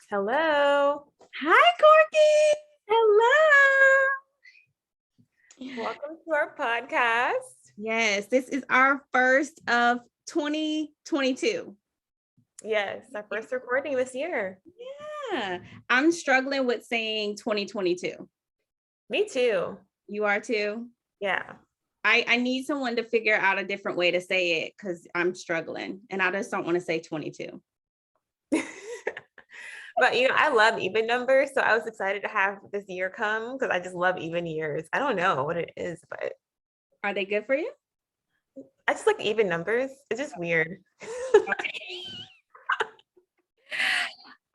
Hello. Hi, Corky. Hello. Welcome to our podcast. Yes, this is our first of 2022. Yes, our first recording this year. Yeah, I'm struggling with saying 2022. Me too. You are too? Yeah. I need someone to figure out a different way to say it because I'm struggling and I just don't want to say 22. But I love even numbers, so I was excited to have this year come because I just love even years. I don't know what it is, but Are they good for you? I just like even numbers. It's just weird.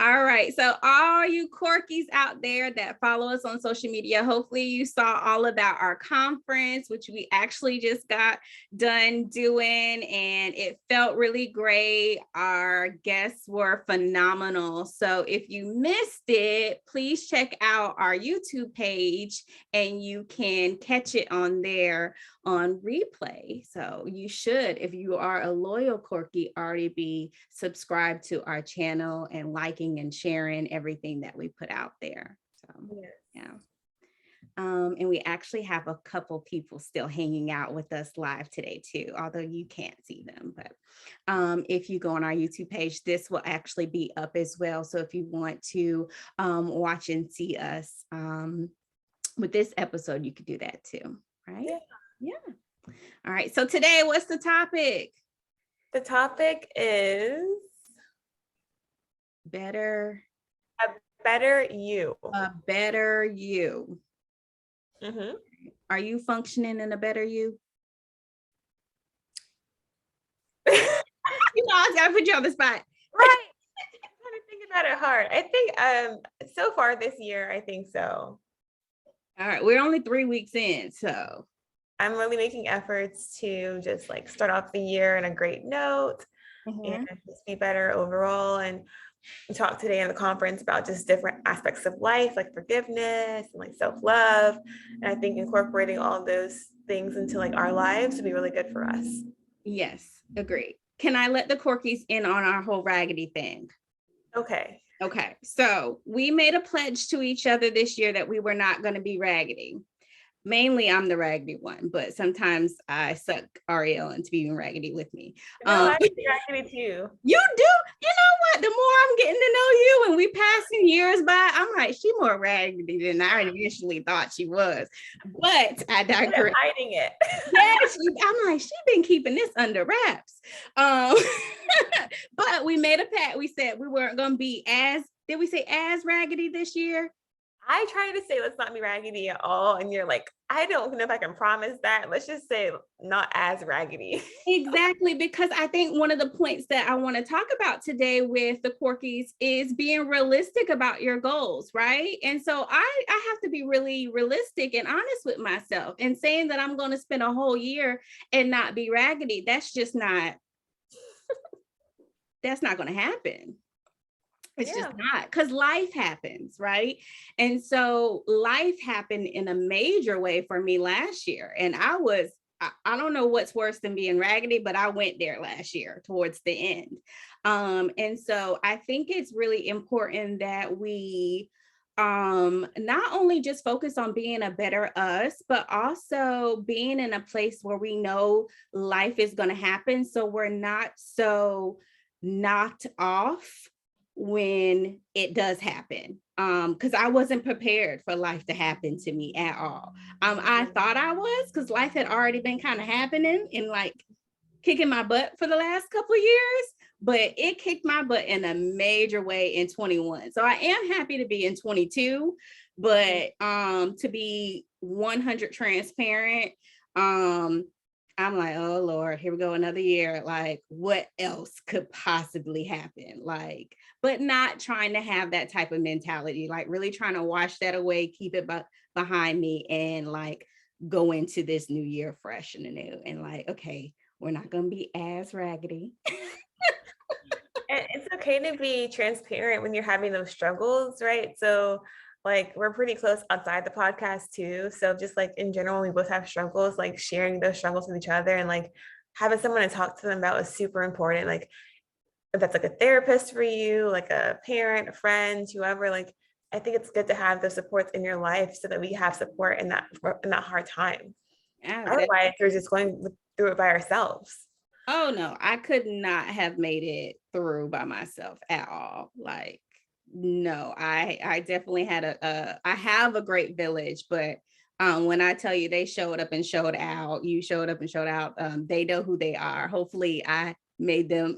All right. So all you Corkies out there that follow us on social media, hopefully you saw all about our conference, which we actually just got done doing, and it felt really great. Our guests were phenomenal. So if you missed it, please check out our YouTube page and you can catch it on there on replay. So you should, if you are a loyal Corky, already be subscribed to our channel and liking and sharing everything that we put out there. So yeah. And we actually have a couple people still hanging out with us live today too, although you can't see them. But if you go on our YouTube page, this will actually be up as well. So if you want to watch and see us with this episode, you could do that too, right? Yeah. All right. So today, what's the topic? The topic is better. A better you. A better you. Mm-hmm. Are you functioning in a better you? I was gotta put you on the spot. Right. I'm trying to think about it hard. I think so far this year, I think so. All right, we're only 3 weeks in, so I'm really making efforts to just like start off the year on a great note and just be better overall. And we talked today in the conference about just different aspects of life, like forgiveness and like self-love. And I think incorporating all of those things into like our lives would be really good for us. Yes, agree. Can I let the Corkies in on our whole raggedy thing? Okay. Okay, so we made a pledge to each other this year that we were not going to be raggedy. Mainly I'm the raggedy one, but sometimes I suck Ariel into being raggedy with me. No, I think raggedy too. You do? You know what? The more I'm getting to know you and we passing years by, I'm like, she more raggedy than I initially thought she was. But I digress. Hiding it. Yes, I'm like, she been keeping this under wraps. But we made a pact. We said we weren't gonna be as, did we say as raggedy this year? I tried to say let's not be raggedy at all. And you're like, I don't know if I can promise that. Let's just say not as raggedy. Exactly, because I think one of the points that I want to talk about today with the Corkies is being realistic about your goals, right? And so I have to be really realistic and honest with myself, and saying that I'm going to spend a whole year and not be raggedy. That's just not, that's not going to happen. It's just not, because life happens, right? And so life happened in a major way for me last year. And I don't know what's worse than being raggedy, but I went there last year towards the end. And so I think it's really important that we not only just focus on being a better us, but also being in a place where we know life is going to happen. So we're not so knocked off when it does happen, because I wasn't prepared for life to happen to me at all. I thought I was, because life had already been kind of happening and like kicking my butt for the last couple of years, but it kicked my butt in a major way in 21. So I am happy to be in 22, but to be 100 transparent, I'm like, oh Lord, here we go, another year. Like, what else could possibly happen? Like, but not trying to have that type of mentality, like really trying to wash that away, keep it behind me, and like go into this new year fresh and anew. And like, okay, we're not going to be as raggedy. And it's okay to be transparent when you're having those struggles, right? So like we're pretty close outside the podcast too. So just like in general, we both have struggles, like sharing those struggles with each other and like having someone to talk to them about is super important. Like if that's like a therapist for you, like a parent, a friend, whoever, like I think it's good to have those supports in your life so that we have support in that hard time. Yeah, Otherwise, we're just going through it by ourselves. oh no, I could not have made it through by myself at all. Like, no, I definitely had I have a great village, but when I tell you they showed up and showed out, you showed up and showed out, they know who they are. Hopefully I made them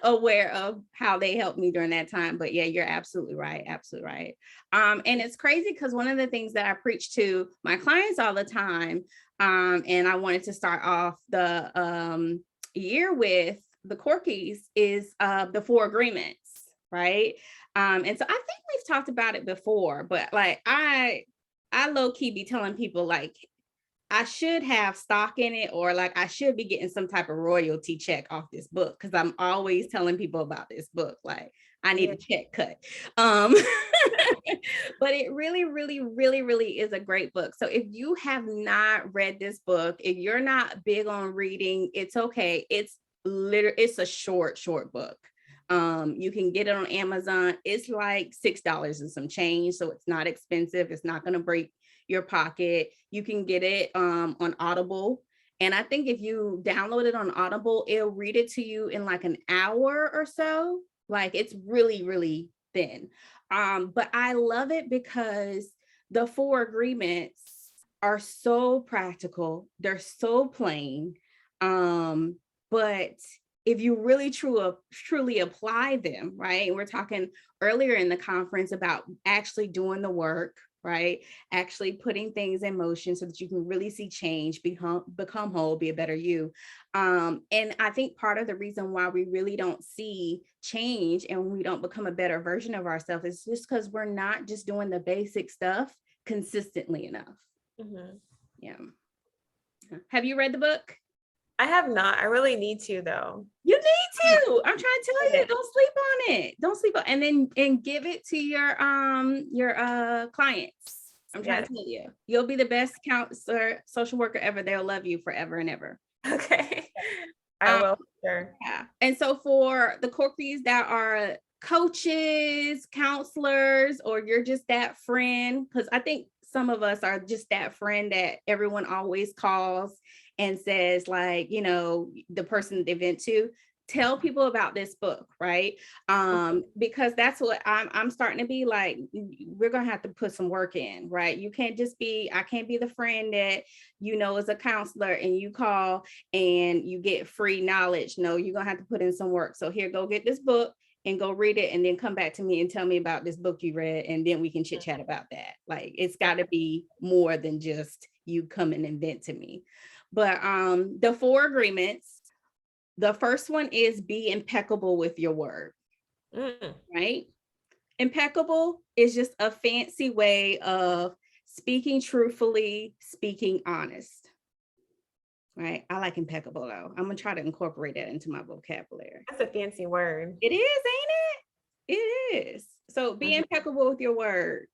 aware of how they helped me during that time. But yeah, you're absolutely right. Absolutely right. And it's crazy because one of the things that I preach to my clients all the time, and I wanted to start off the year with the Corkies is the 4 agreements, right? And so I think we've talked about it before, but like I low key be telling people like I should have stock in it, or like I should be getting some type of royalty check off this book because I'm always telling people about this book. Like I need a check cut. But it really, really, really, really is a great book. So if you have not read this book, if you're not big on reading, it's okay. It's a short book. You can get it on Amazon. It's like $6 and some change. So it's not expensive. It's not going to break your pocket. You can get it on Audible. And I think if you download it on Audible, it'll read it to you in like an hour or so. Like it's really, really thin. But I love it because the 4 agreements are so practical. They're so plain. But if you really truly apply them, right? And we're talking earlier in the conference about actually doing the work, right? Actually putting things in motion so that you can really see change, become whole, be a better you. And I think part of the reason why we really don't see change and we don't become a better version of ourselves is just because we're not just doing the basic stuff consistently enough. Mm-hmm. Yeah. Have you read the book? I have not. I really need to though. You need to. I'm trying to tell you, don't sleep on it. Don't sleep on, and give it to your clients. I'm trying to tell you, you'll be the best counselor, social worker ever. They'll love you forever and ever. Okay. I will. Sure. Yeah. And so for the Corkies that are coaches, counselors, or you're just that friend, because I think some of us are just that friend that everyone always calls and says, like, you know, the person they vent to, tell people about this book, right? Because that's what I'm starting to be like, we're gonna have to put some work in, right? You can't just be, I can't be the friend that, you know, is a counselor and you call and you get free knowledge. No, you're gonna have to put in some work. So here, go get this book and go read it and then come back to me and tell me about this book you read, and then we can chit chat about that. Like it's got to be more than just you come and vent to me. But the 4 agreements, the first one is be impeccable with your word, right? Impeccable is just a fancy way of speaking truthfully, speaking honest, right? I like impeccable though. I'm gonna try to incorporate that into my vocabulary. That's a fancy word. It is, ain't it? It is. So be impeccable with your word.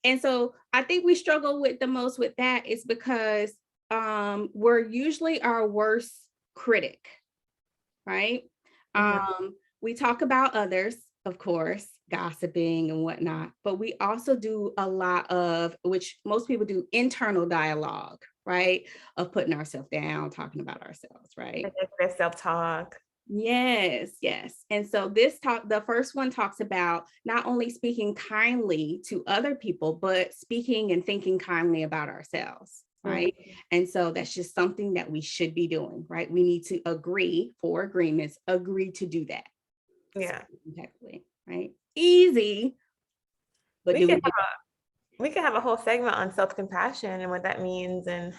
And so I think we struggle with the most with that is because we're usually our worst critic, right? We talk about others, of course, gossiping and whatnot, but we also do a lot of, which most people do, internal dialogue, right? Of putting ourselves down, talking about ourselves, right? Self-talk. Yes, yes. And so the first one talks about not only speaking kindly to other people, but speaking and thinking kindly about ourselves. Right. And so that's just something that we should be doing, right? We need to agree, 4 agreements, agree to do that. Yeah. Exactly. Right. Easy. But we could have a whole segment on self-compassion and what that means and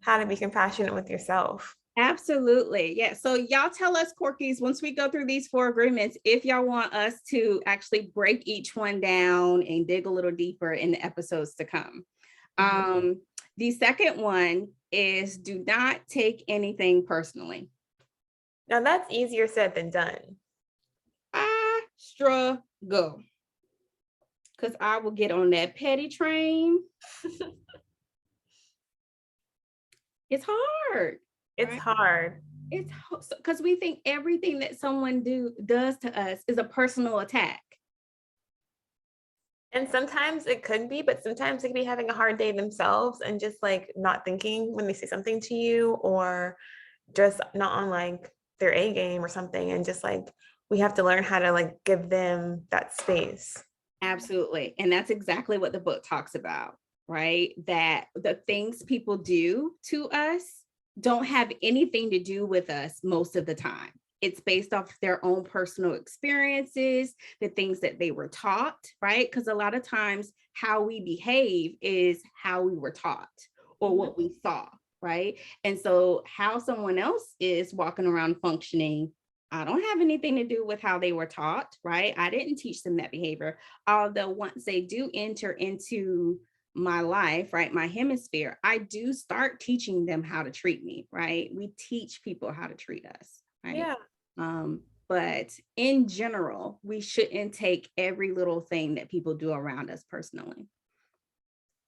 how to be compassionate with yourself. Absolutely. Yeah. So y'all tell us, Corkies, once we go through these 4 agreements, if y'all want us to actually break each one down and dig a little deeper in the episodes to come. The second one is do not take anything personally. Now that's easier said than done. I struggle because I will get on that petty train. It's hard. It's hard. It's because we think everything that someone does to us is a personal attack. And sometimes it could be, but sometimes they could be having a hard day themselves and just like not thinking when they say something to you, or just not on like their A game or something. And just like we have to learn how to like give them that space. Absolutely. And that's exactly what the book talks about, right? That the things people do to us don't have anything to do with us most of the time. It's based off their own personal experiences, the things that they were taught, right? Because a lot of times how we behave is how we were taught or what we saw, right? And so how someone else is walking around functioning, I don't have anything to do with how they were taught, right? I didn't teach them that behavior. Although once they do enter into my life, right, my hemisphere, I do start teaching them how to treat me, right? We teach people how to treat us, right? Yeah. But in general, we shouldn't take every little thing that people do around us personally.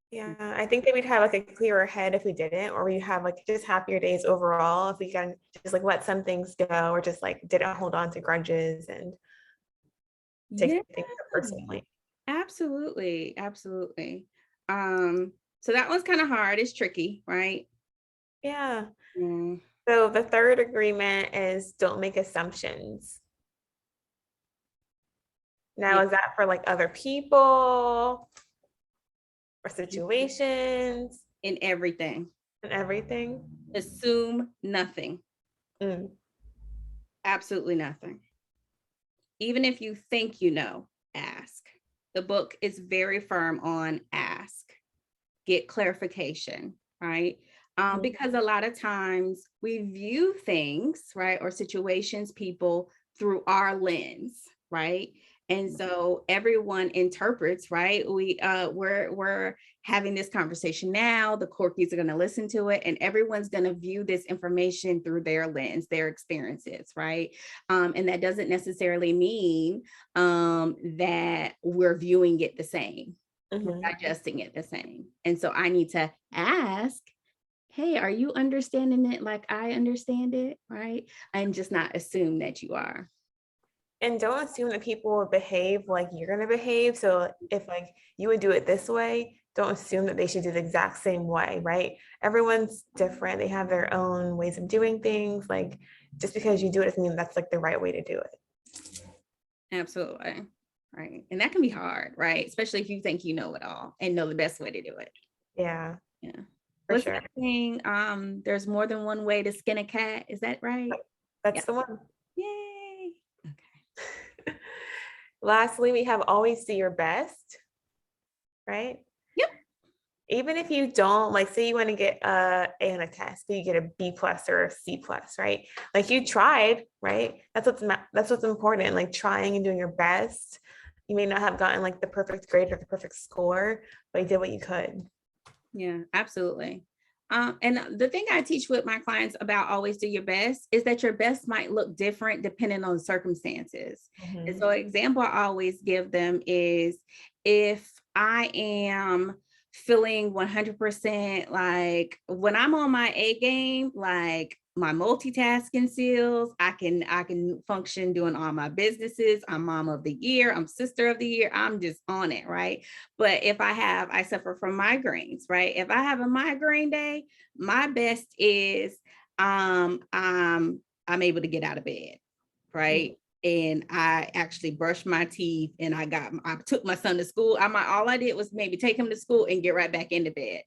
Yeah, I think that we'd have like a clearer head if we didn't, or we have like just happier days overall if we can just like let some things go, or just like didn't hold on to grudges and take Yeah, things personally. absolutely. Absolutely. So that one's kind of hard. It's tricky, right? Yeah. Mm. So the third agreement is don't make assumptions. Now, Yeah, is that for like other people or situations in everything. and everything? Assume nothing. Mm, Absolutely nothing. Even if you think you know, ask. The book is very firm on ask, get clarification, right? mhm, Because a lot of times we view things, right, or situations, people through our lens, right? And so everyone interprets, right? We're having this conversation now. The corkies are going to listen to it, and everyone's going to view this information through their lens, their experiences, right? And that doesn't necessarily mean that we're viewing it the same, we're mhm. digesting it the same. And so I need to ask, hey, are you understanding it like I understand it? Right. And just not assume that you are. And don't assume that people will behave like you're going to behave. So if like you would do it this way, don't assume that they should do the exact same way, right? Everyone's different. They have their own ways of doing things. Like just because you do it doesn't mean that's like the right way to do it. Absolutely. Right. And that can be hard, right? Especially if you think you know it all and know the best way to do it. Yeah, Yeah. for What's sure. that thing? There's more than one way to skin a cat. Is that right? That's Yeah. the one. Yay. Okay. Lastly, we have always do your best, right? Yep. Even if you don't, like say you want to get a A on a test, but you get a B plus or a C plus, right? Like you tried, right? That's what's important, like trying and doing your best. You may not have gotten like the perfect grade or the perfect score, but you did what you could. Yeah, absolutely. And the thing I teach with my clients about always do your best is that your best might look different depending on the circumstances. And Mhm. so, an example I always give them is if I am feeling 100% like when I'm on my A game, like my multitasking skills, I can function doing all my businesses. I'm mom of the year, I'm sister of the year, I'm just on it, right? But if I suffer from migraines, right? If I have a migraine day, my best is I'm able to get out of bed, right? And I actually brushed my teeth and I took my son to school. All I did was maybe take him to school and get right back into bed.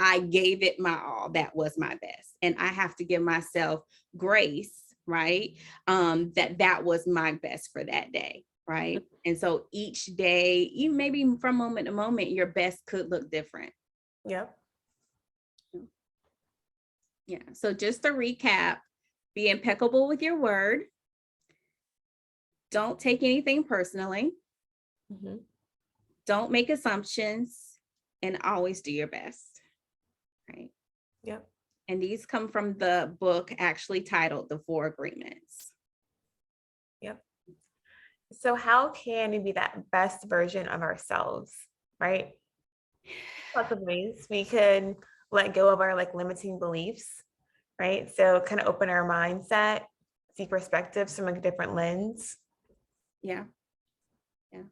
I gave it my all. That was my best. And I have to give myself grace, right? That was my best for that day, right? And so each day, even maybe from moment to moment, your best could look different. Yep. Yeah. So just to recap, be impeccable with your word. Don't take anything personally. Mhm. Don't make assumptions and always do your best. Right. Yep. And these come from the book actually titled The Four Agreements. Yep. So how can we be that best version of ourselves, right? Lots of ways we could let go of our like limiting beliefs, right? So kind of open our mindset, see perspectives from a different lens. Yeah. Yeah.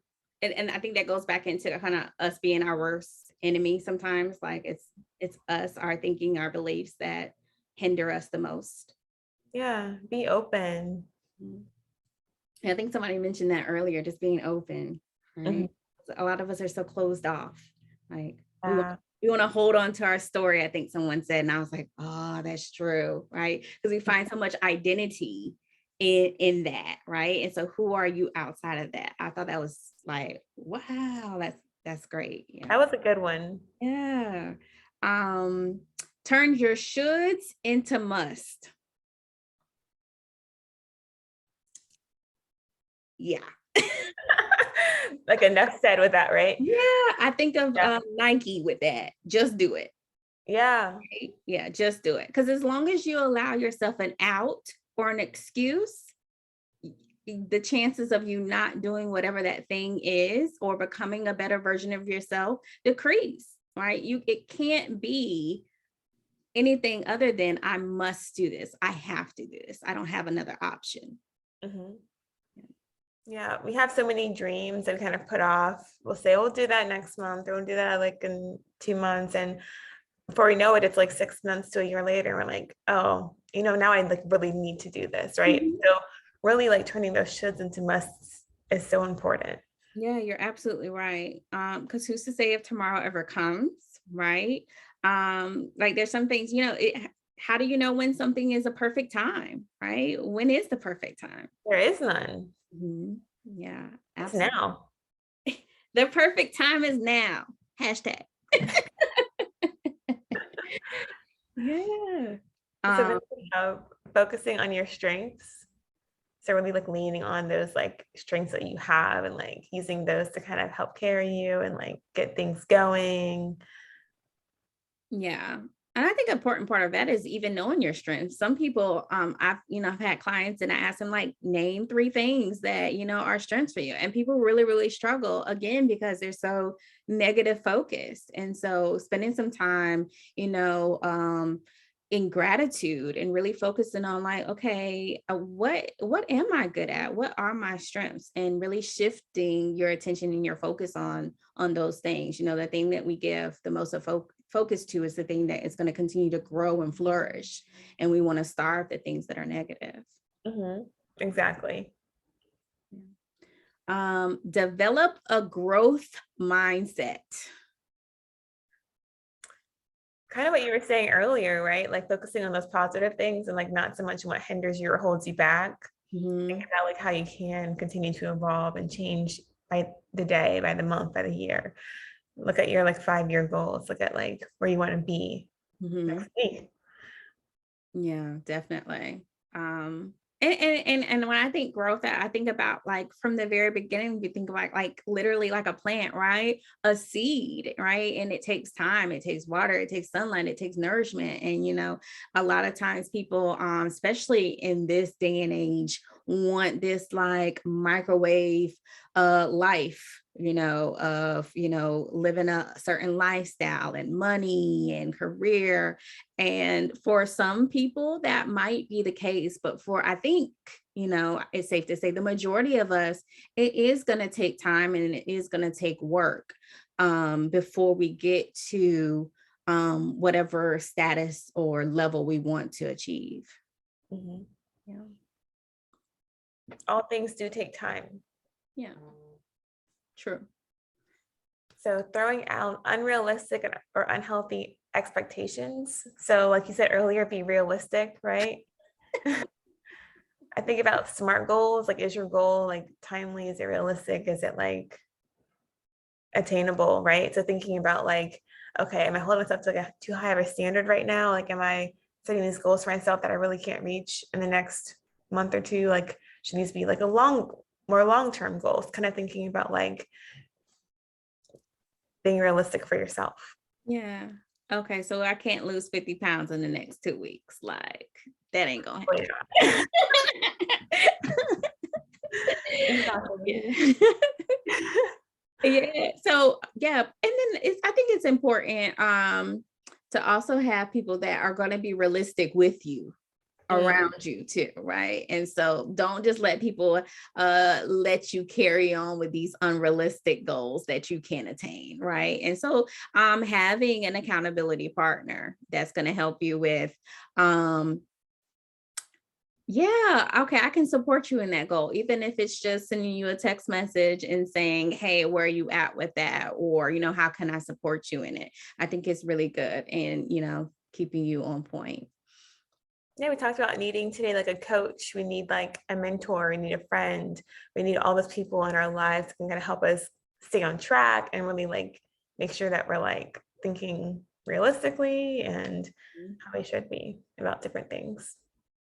And I think that goes back into kind of us being our worst enemy sometimes. Like it's us, our thinking, our beliefs that hinder us the most. Yeah, be open. And I think somebody mentioned that earlier, just being open, right? A lot of us are so closed off. Like we want to hold on to our story, I think someone said. And I was like, oh, that's true, right? Because we find so much identity in that, right? And so who are you outside of that? I thought that was like, wow, that's great. Yeah. That was a good one. Yeah. Turn your shoulds into must. Yeah. Like enough said with that, right? Yeah, I think of Nike with that. Just do it. Yeah. Right? Yeah, just do it. Because as long as you allow yourself an out or an excuse, the chances of you not doing whatever that thing is or becoming a better version of yourself decrease, right? It can't be anything other than I must do this. I have to do this. I don't have another option. Yeah, we have so many dreams and kind of put off. We'll say we'll do that next month, or we'll do that like in 2 months, and before we know it, it's like 6 months to a year later. We're like, oh, now I like really need to do this, right? So really like turning those shoulds into musts is so important. Yeah, you're absolutely right. Because who's to say if tomorrow ever comes, right? Like there's some things, how do you know when something is a perfect time, right? When is the perfect time? There is none. Yeah, it's now. The perfect time is now. Hashtag. Yeah. So then, focusing on your strengths. So really like leaning on those like strengths that you have and like using those to kind of help carry you and like get things going. Yeah. And I think an important part of that is even knowing your strengths. Some people, I've had clients and I ask them like, name 3 things that, are strengths for you. And people really, really struggle again, because they're so negative focused. And so spending some time, in gratitude and really focusing on like, okay, what am I good at? What are my strengths? And really shifting your attention and your focus on those things. The thing that we give the most of focus to is the thing that is going to continue to grow and flourish. And we want to starve the things that are negative. Exactly. Develop a growth mindset. Kind of what you were saying earlier, right? Like focusing on those positive things and like not so much what hinders you or holds you back. Think about like how you can continue to evolve and change by the day, by the month, by the year. Look at your like 5-year goals. Look at like where you want to be next week. Yeah, definitely. And when I think growth, I think about like from the very beginning, you think about like literally like a plant, right? A seed, right? And it takes time, it takes water, it takes sunlight, it takes nourishment. And a lot of times people, especially in this day and age, want this like microwave life, of living a certain lifestyle and money and career. And for some people that might be the case, but I think it's safe to say the majority of us, it is going to take time and it is going to take work before we get to whatever status or level we want to achieve. Yeah. All things do take time. Yeah. True. So throwing out unrealistic or unhealthy expectations. So like you said earlier, be realistic, right? I think about SMART goals. Like, is your goal like timely? Is it realistic? Is it like attainable, right? So thinking about like, okay, am I holding myself to like too high of a standard right now? Like, am I setting these goals for myself that I really can't reach in the next month or two? Like, should these be like more long-term goals? Kind of thinking about like being realistic for yourself. Yeah. Okay. So I can't lose 50 pounds in the next 2 weeks. Like that ain't gonna happen. Yeah. Yeah. So yeah. And then I think it's important to also have people that are going to be realistic with you around you too, right? And so don't just let people let you carry on with these unrealistic goals that you can't attain, right? And so having an accountability partner that's going to help you with yeah, okay, I can support you in that goal, even if it's just sending you a text message and saying, hey, where are you at with that? Or, how can I support you in it? I think it's really good and, keeping you on point. Yeah, we talked about needing today like a coach. We need like a mentor. We need a friend. We need all those people in our lives who can kind of help us stay on track and really like make sure that we're like thinking realistically and how we should be about different things.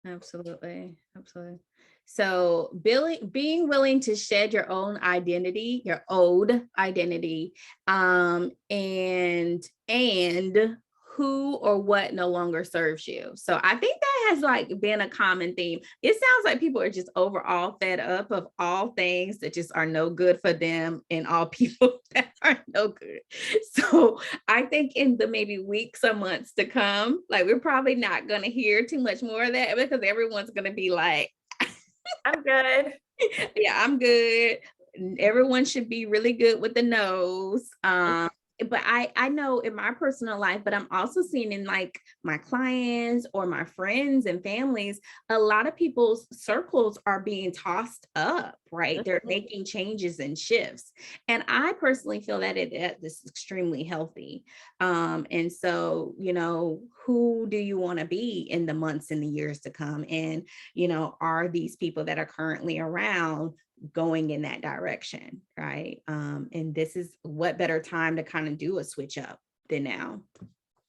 Absolutely. Absolutely. So being willing to shed your own identity, your old identity, and who or what no longer serves you. So I think that has like been a common theme. It sounds like people are just overall fed up of all things that just are no good for them and all people that are no good. So I think in the maybe weeks or months to come, like we're probably not going to hear too much more of that because everyone's going to be like, I'm good. yeah, I'm good. Everyone should be really good with the nose. But I know in my personal life, but I'm also seeing in like my clients or my friends and families, a lot of people's circles are being tossed up, right? They're making changes and shifts. And I personally feel that this is extremely healthy. And so, who do you want to be in the months and the years to come? And, are these people that are currently around going in that direction, right? And this is what better time to kind of do a switch up than now.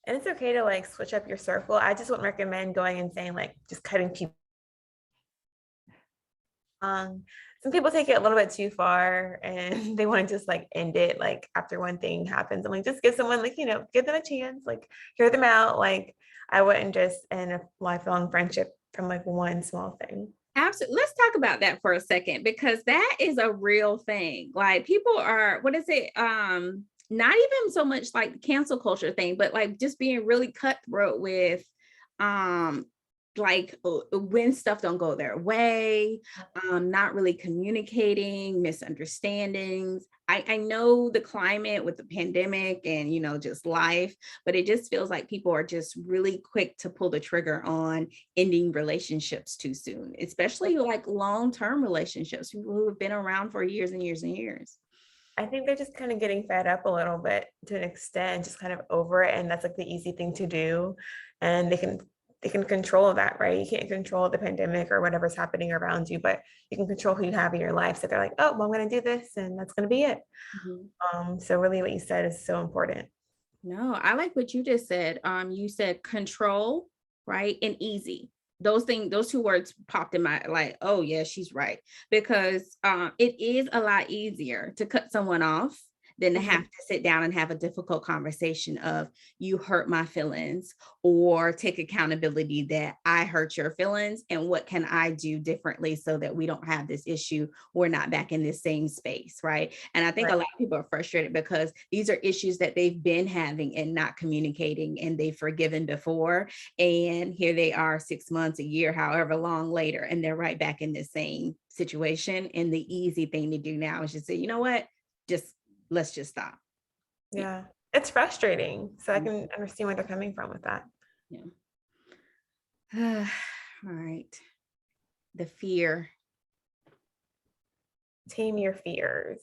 And it's okay to like switch up your circle. I just wouldn't recommend going and saying like just cutting people. Some people take it a little bit too far and they want to just like end it like after one thing happens. I'm like, just give someone like, give them a chance, like hear them out. Like I wouldn't just end a lifelong friendship from like one small thing. Absolutely. Let's talk about that for a second, because that is a real thing. Like people are, what is it? Not even so much like the cancel culture thing, but like just being really cutthroat with like when stuff don't go their way, not really communicating, misunderstandings. I know the climate with the pandemic and just life, but it just feels like people are just really quick to pull the trigger on ending relationships too soon, especially like long-term relationships, people who have been around for years and years and years. I think they're just kind of getting fed up a little bit to an extent, just kind of over it. And that's like the easy thing to do. And they can control that, right? You can't control the pandemic or whatever's happening around you, but you can control who you have in your life. So they're like, oh, well, I'm going to do this and that's going to be it. So really what you said is so important. No, I like what you just said. You said control, right? And easy. Those two words popped in my like, oh yeah, she's right. Because it is a lot easier to cut someone off than to have to sit down and have a difficult conversation of you hurt my feelings, or take accountability that I hurt your feelings and what can I do differently so that we don't have this issue. We're not back in this same space, right? And I think a lot of people are frustrated because these are issues that they've been having and not communicating, and they've forgiven before. And here they are 6 months, a year, however long later, and they're right back in the same situation. And the easy thing to do now is just say, you know what, let's just stop. Yeah, it's frustrating. So I can understand where they're coming from with that. Yeah. All right. The fear. Tame your fears.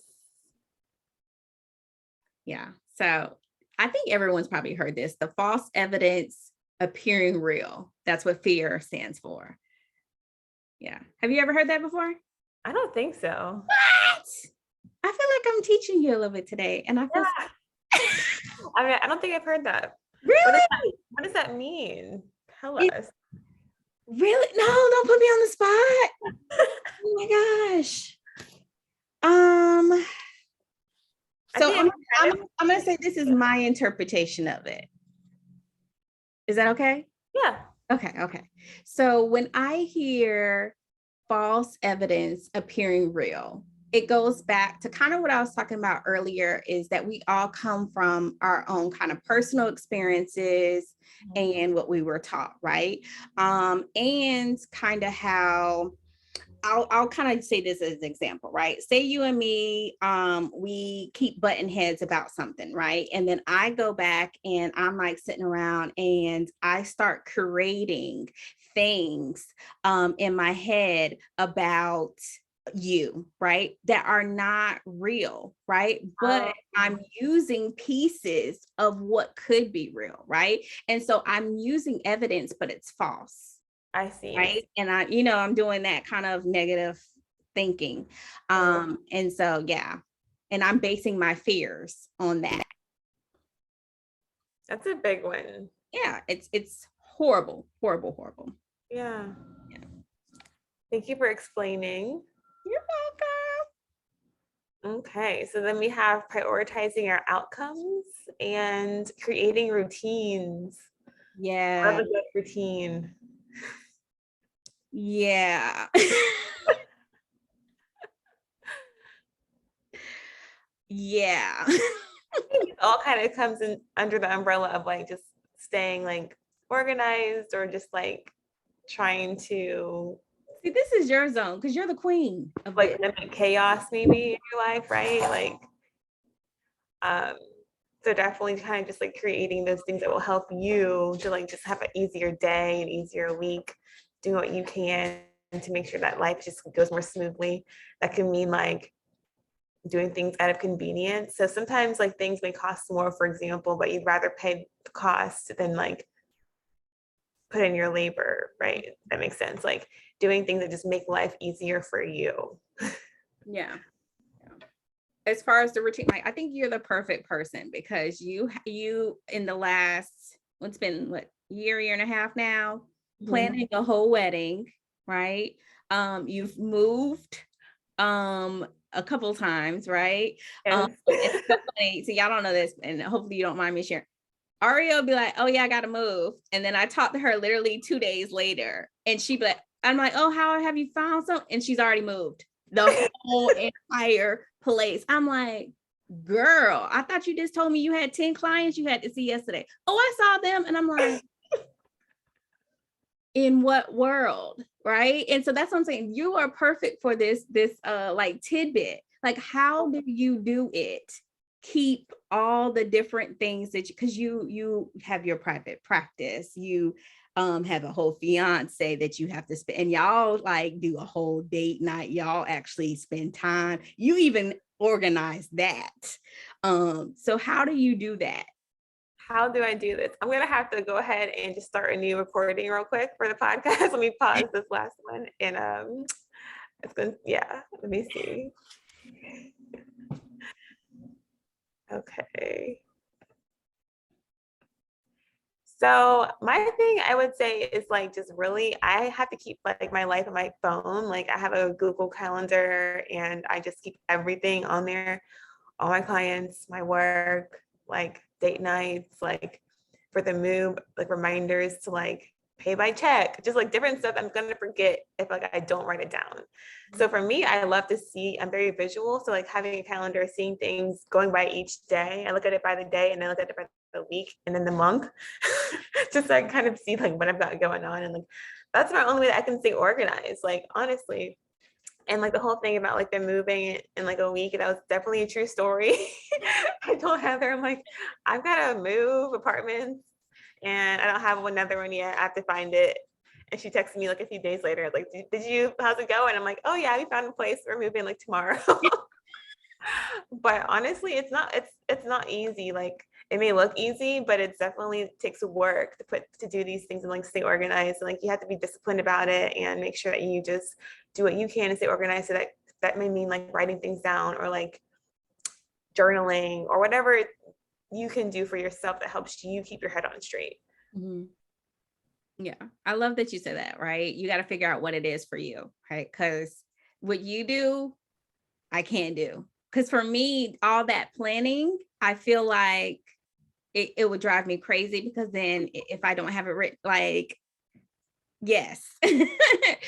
Yeah. So I think everyone's probably heard this. The false evidence appearing real. That's what fear stands for. Yeah. Have you ever heard that before? I don't think so. What? I feel like I'm teaching you a little bit today, and I feel I mean, I don't think I've heard that. Really? What does that mean? Tell us. Really? No, don't put me on the spot. Oh my gosh. So I'm gonna say this is my interpretation of it. Is that okay? Yeah. Okay. So when I hear false evidence appearing real, it goes back to kind of what I was talking about earlier, is that we all come from our own kind of personal experiences and what we were taught, right? And kind of how I'll kind of say this as an example, right? Say you and me, we keep butting heads about something, right? And then I go back and I'm like sitting around and I start creating things in my head about you, right? That are not real, right? But I'm using pieces of what could be real, right? And so I'm using evidence, but it's false. I see. Right. And I'm doing that kind of negative thinking. And so, yeah. And I'm basing my fears on that. That's a big one. Yeah. It's horrible, horrible, horrible. Yeah. Thank you for explaining. You're welcome. Okay. So then we have prioritizing our outcomes and creating routines. Yeah. Love a good routine. Yeah. Yeah. It all kind of comes in under the umbrella of like just staying like organized, or just like trying to see, this is your zone because you're the queen of like limit chaos maybe in your life, right? Like so definitely kind of just like creating those things that will help you to like just have an easier day, an easier week, doing what you can to make sure that life just goes more smoothly. That can mean like doing things out of convenience. So sometimes like things may cost more, for example, but you'd rather pay the cost than like put in your labor, right? That makes sense. Like doing things that just make life easier for you. Yeah. As far as the routine, like I think you're the perfect person because you in the last, it's been what, year and a half now, planning a whole wedding, right? You've moved a couple times, right? Yes. It's so funny. So y'all don't know this, and hopefully you don't mind me sharing. Aria will be like, "Oh yeah, I gotta move," and then I talked to her literally 2 days later, and she'd be like, "I'm like, oh, how have you found something?" And she's already moved the whole entire place. I'm like, girl, I thought you just told me you had 10 clients you had to see yesterday. Oh, I saw them, and I'm like, in what world, right? And so that's what I'm saying. You are perfect for this like tidbit. Like, how do you do it? Keep all the different things that because you have your private practice, you have a whole fiance that you have to spend, and y'all like do a whole date night, y'all actually spend time, you even organize that. So how do you do that? How do I do this? I'm gonna have to go ahead and just start a new recording real quick for the podcast. Let me pause this last one, and it's gonna, yeah, let me see. Okay. So my thing I would say is like just really I have to keep like my life on my phone. Like I have a Google Calendar and I just keep everything on there. All my clients, my work, like date nights, like for the move, like reminders to like pay by check, just like different stuff I'm gonna forget if like I don't write it down. So for me, I love to see, I'm very visual. So like having a calendar, seeing things going by each day. I look at it by the day and then I look at it by the week and then the month. Just so I kind of see like what I've got going on. And like that's my only way that I can stay organized, like honestly. And like the whole thing about like them moving in like a week, that was definitely a true story. I told Heather, I'm like, I've got to move apartments and I don't have another one yet. I have to find it. And she texted me like a few days later, like, did you, how's it going? I'm like, oh yeah, we found a place. We're moving like tomorrow. But honestly, it's not easy. Like it may look easy, but it definitely takes work to do these things and like stay organized. And like you have to be disciplined about it and make sure that you just do what you can to stay organized. So that may mean like writing things down or like journaling or whatever you can do for yourself that helps you keep your head on straight. Mm-hmm. Yeah, I love that you said that, right? You got to figure out what it is for you, right? Because what you do, I can't do. Because for me, all that planning, I feel like it would drive me crazy because then if I don't have it written, like Yes. But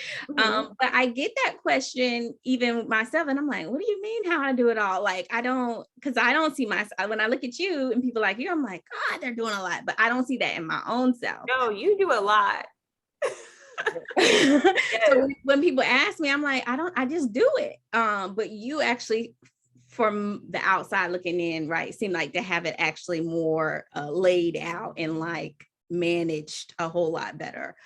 I get that question even myself, and I'm like, what do you mean how I do it all? Like, because I don't see myself when I look at you and people like you, I'm like, God, they're doing a lot, but I don't see that in my own self. No, you do a lot. So Yes. when people ask me, I'm like, I just do it. But you actually, from the outside looking in, right, seem like to have it actually more laid out and like managed a whole lot better.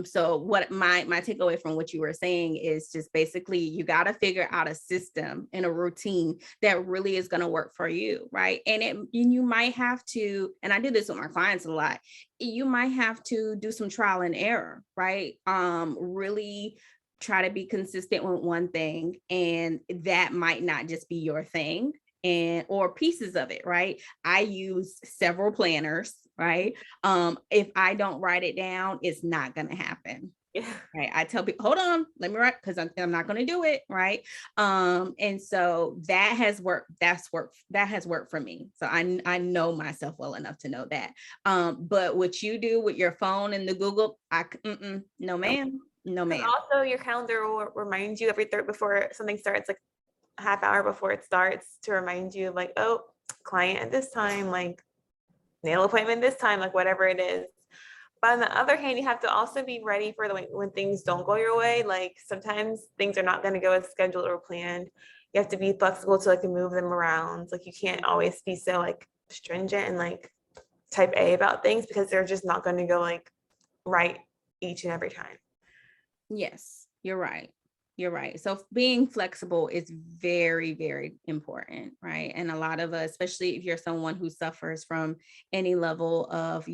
So what my takeaway from what you were saying is just basically you got to figure out a system and a routine that really is going to work for you, right? And you might have to, and I do this with my clients a lot, you might have to do some trial and error, right? Really try to be consistent with one thing, and that might not just be your thing, and or pieces of it, right? I use several planners, right? If I don't write it down, it's not going to happen. Yeah. Right. I tell people, hold on, let me write, because I'm not going to do it. Right. And so that has worked. That has worked for me. So I know myself well enough to know that. But what you do with your phone and the Google, no, ma'am. No, And ma'am. also your calendar will remind you every third before something starts, like a half hour before it starts, to remind you like, oh, client at this time, like nail appointment this time, like whatever it is. But on the other hand, you have to also be ready for when things don't go your way. Like sometimes things are not going to go as scheduled or planned. You have to be flexible to like move them around. Like you can't always be so like stringent and like type A about things, because they're just not going to go like right each and every time. Yes, you're right. You're right. So being flexible is very, very important, right? And a lot of us, especially if you're someone who suffers from any level of,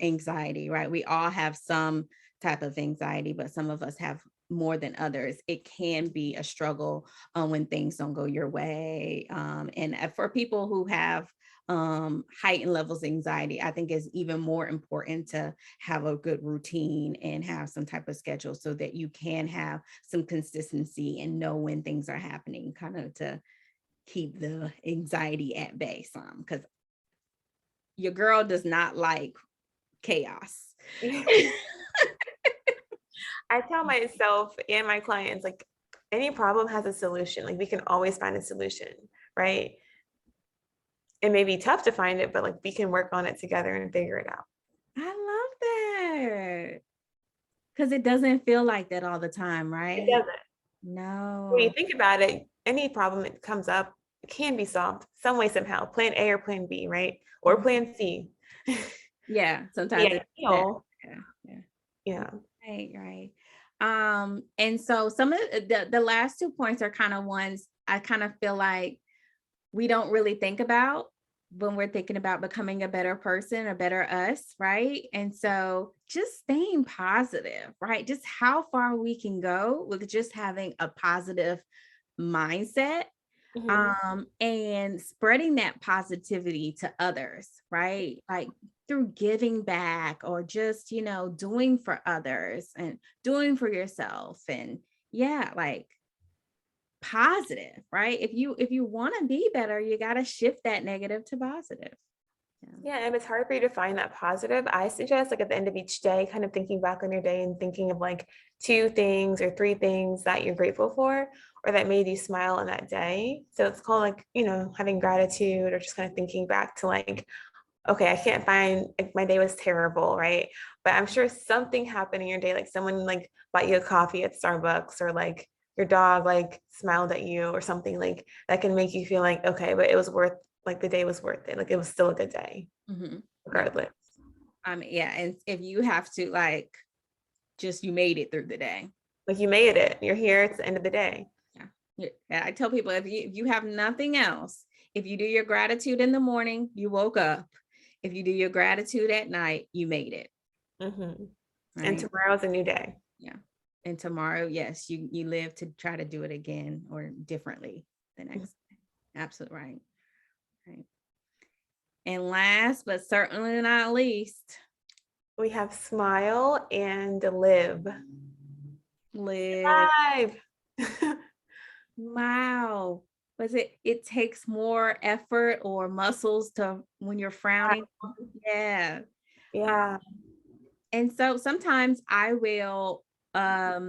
anxiety, right? We all have some type of anxiety, but some of us have more than others. It can be a struggle when things don't go your way. And for people who have heightened levels of anxiety, I think is even more important to have a good routine and have some type of schedule so that you can have some consistency and know when things are happening, kind of to keep the anxiety at bay some, because your girl does not like chaos. I tell myself and my clients, like, any problem has a solution. Like we can always find a solution, right? It may be tough to find it, but like we can work on it together and figure it out. I love that, because it doesn't feel like that all the time, It right? doesn't. When you No. think about it, any problem that comes up can be solved some way, somehow. Plan A or plan B, right? Or plan C. Yeah, sometimes Yeah, it's that. Yeah, yeah. yeah. Right, right. And so some of the last 2 points are kind of ones I kind of feel like we don't really think about when we're thinking about becoming a better person, a better us, right? And so just staying positive, right? Just how far we can go with just having a positive mindset, Mhm. and spreading that positivity to others, right? Like through giving back, or just, doing for others and doing for yourself. And yeah, like positive, right? If you want to be better, you got to shift that negative to positive. Yeah. Yeah, and it's hard for you to find that positive. I suggest, like, at the end of each day, kind of thinking back on your day and thinking of like 2 things or 3 things that you're grateful for or that made you smile on that day. So it's called, like, having gratitude, or just kind of thinking back to like, okay, I can't find, like, my day was terrible, right? But I'm sure something happened in your day, like someone like bought you a coffee at Starbucks, or like your dog like smiled at you or something, like that can make you feel like, okay, but it was worth, like the day was worth it. Like it was still a good day, Yeah. regardless. Yeah. And if you have to, like, just you made it through the day. Like you made it. You're here. It's the end of the day. Yeah. Yeah. I tell people, if you have nothing else, if you do your gratitude in the morning, you woke up. If you do your gratitude at night, you made it. Hmm. And Right. tomorrow's a new day. Yeah. And tomorrow, yes, you live to try to do it again or differently the Mhm. next day. Absolutely right. Right. And last but certainly not least, We have smile and live. live. Live. Wow. Was it takes more effort or muscles to when you're frowning? Yeah. Yeah. And so sometimes I will, I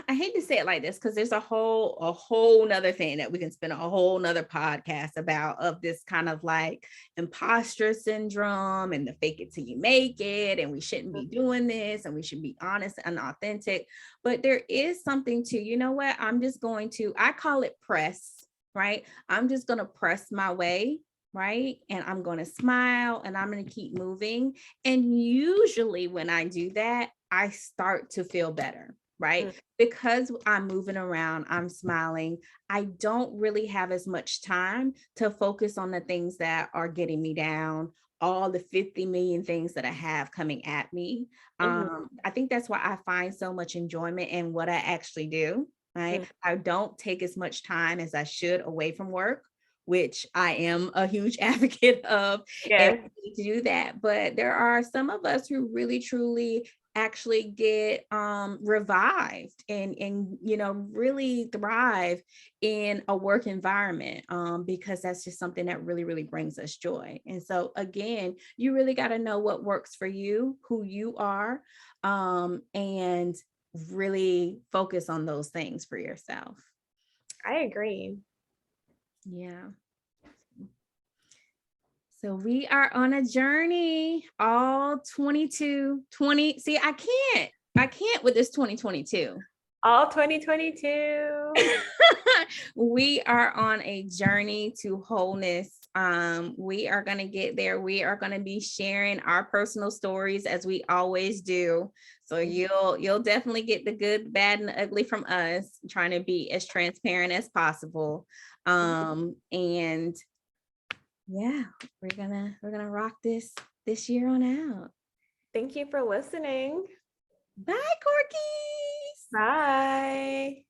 hate to say it like this because there's a whole nother thing that we can spend a whole nother podcast about, of this kind of like imposter syndrome and the fake it till you make it. And we shouldn't be doing this, and we should be honest and authentic. But there is something to, you know what? I call it press, right? I'm just going to press my way. Right. And I'm going to smile and I'm going to keep moving. And usually when I do that, I start to feel better. Right. Because I'm moving around, I'm smiling. I don't really have as much time to focus on the things that are getting me down, all the 50 million things that I have coming at me. I think that's why I find so much enjoyment in what I actually do. Right. I don't take as much time as I should away from work, which I am a huge advocate of, and we need to do that. But there are some of us who really truly actually get revived and really thrive in a work environment, because that's just something that really brings us joy. And so again, you really got to know what works for you, who you are, and really focus on those things for yourself. I agree. Yeah. So we are on a journey, all 20. See, I can't with this 2022. All 2022. We are on a journey to wholeness. We are going to get there. We are going to be sharing our personal stories as we always do. So you'll definitely get the good, bad, and the ugly from us, trying to be as transparent as possible. And yeah, we're gonna rock this year on out. Thank you for listening. Bye, Corkies. Bye.